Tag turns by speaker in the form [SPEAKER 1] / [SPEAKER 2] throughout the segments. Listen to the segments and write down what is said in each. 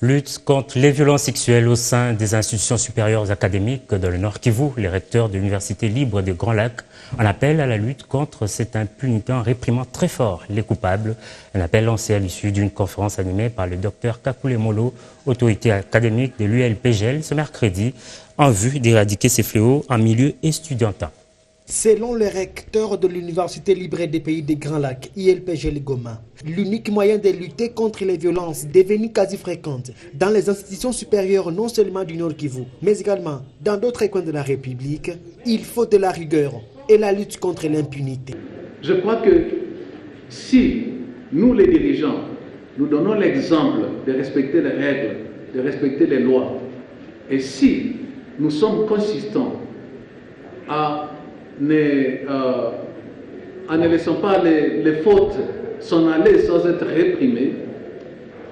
[SPEAKER 1] Lutte contre les violences sexuelles au sein des institutions supérieures académiques dans le Nord Kivu. Les recteurs de l'Université libre des Grands Lacs en appellent à la lutte contre cette impunité en réprimant très fort les coupables. Un appel lancé à l'issue d'une conférence animée par le docteur Kakule Molo, autorité académique de l'ULPGL, ce mercredi, en vue d'éradiquer ces fléaux en milieu estudiantin.
[SPEAKER 2] Selon le recteur de l'Université libre des pays des Grands Lacs, ULPGL Goma, l'unique moyen de lutter contre les violences devenues quasi fréquentes dans les institutions supérieures non seulement du Nord Kivu, mais également dans d'autres coins de la République, il faut de la rigueur et la lutte contre l'impunité.
[SPEAKER 3] Je crois que si nous les dirigeants, nous donnons l'exemple de respecter les règles, de respecter les lois, et si nous sommes consistants en ne laissant pas les fautes s'en aller sans être réprimées,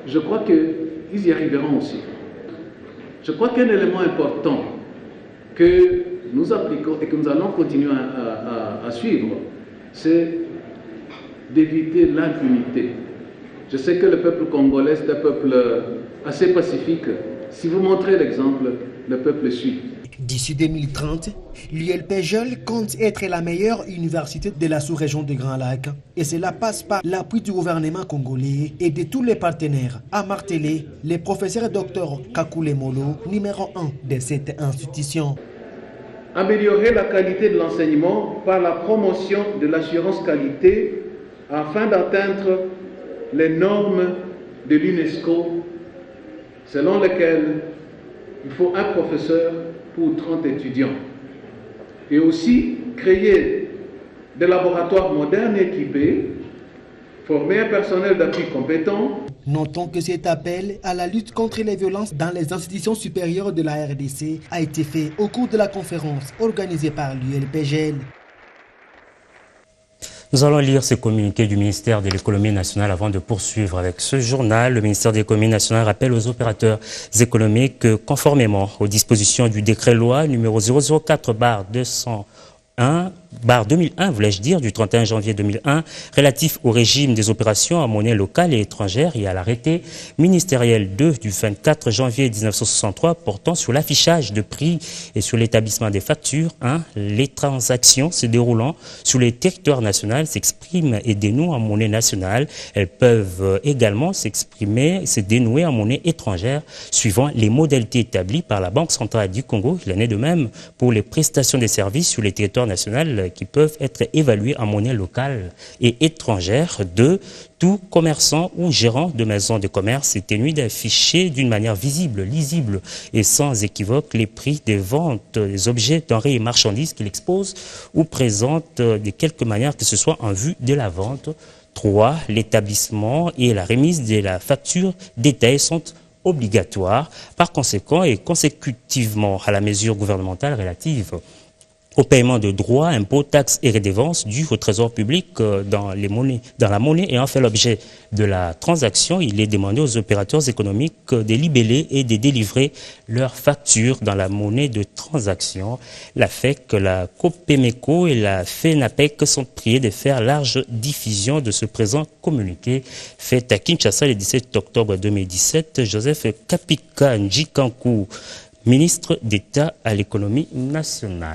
[SPEAKER 3] je crois qu'ils y arriveront aussi. Je crois qu'un élément important que nous appliquons et que nous allons continuer à suivre, c'est d'éviter l'impunité. Je sais que le peuple congolais est un peuple assez pacifique. Si vous montrez l'exemple, le peuple suit.
[SPEAKER 2] D'ici 2030, l'ULPGL compte être la meilleure université de la sous-région des Grands Lacs. Et cela passe par l'appui du gouvernement congolais et de tous les partenaires, a martelé le professeur Dr Kakule Molo, numéro 1 de cette institution.
[SPEAKER 3] Améliorer la qualité de l'enseignement par la promotion de l'assurance qualité afin d'atteindre les normes de l'UNESCO selon lesquelles il faut un professeur pour 30 étudiants. Et aussi créer des laboratoires modernes et équipés, former un personnel d'appui compétent.
[SPEAKER 2] Notons que cet appel à la lutte contre les violences dans les institutions supérieures de la RDC a été fait au cours de la conférence organisée par l'ULPGL.
[SPEAKER 1] Nous allons lire ce communiqué du ministère de l'économie nationale avant de poursuivre avec ce journal. Le ministère de l'économie nationale rappelle aux opérateurs économiques que, conformément aux dispositions du décret-loi numéro 004/2001, voulais-je dire, du 31 janvier 2001, relatif au régime des opérations en monnaie locale et étrangère et à l'arrêté ministériel 2 du 24 janvier 1963 portant sur l'affichage de prix et sur l'établissement des factures, les transactions se déroulant sur le territoire national s'expriment et dénouent en monnaie nationale. Elles peuvent également se dénouer en monnaie étrangère suivant les modalités établies par la Banque centrale du Congo. Il en est de même pour les prestations de services sur les territoires nationaux qui peuvent être évalués en monnaie locale et étrangère. De tout commerçant ou gérant de maison de commerce est tenu d'afficher d'une manière visible, lisible et sans équivoque les prix des ventes des objets, denrées et marchandises qu'il expose ou présente de quelque manière que ce soit en vue de la vente. 3. L'établissement et la remise de la facture détaillée sont obligatoires. Par conséquent et consécutivement à la mesure gouvernementale relative au paiement de droits, impôts, taxes et redevances dus au trésor public dans la monnaie ayant fait l'objet de la transaction, il est demandé aux opérateurs économiques de libeller et de délivrer leurs factures dans la monnaie de transaction. La FEC, la COPEMECO et la FENAPEC sont priés de faire large diffusion de ce présent communiqué fait à Kinshasa le 17 octobre 2017. Joseph Kapika Njikankou, ministre d'État à l'économie nationale.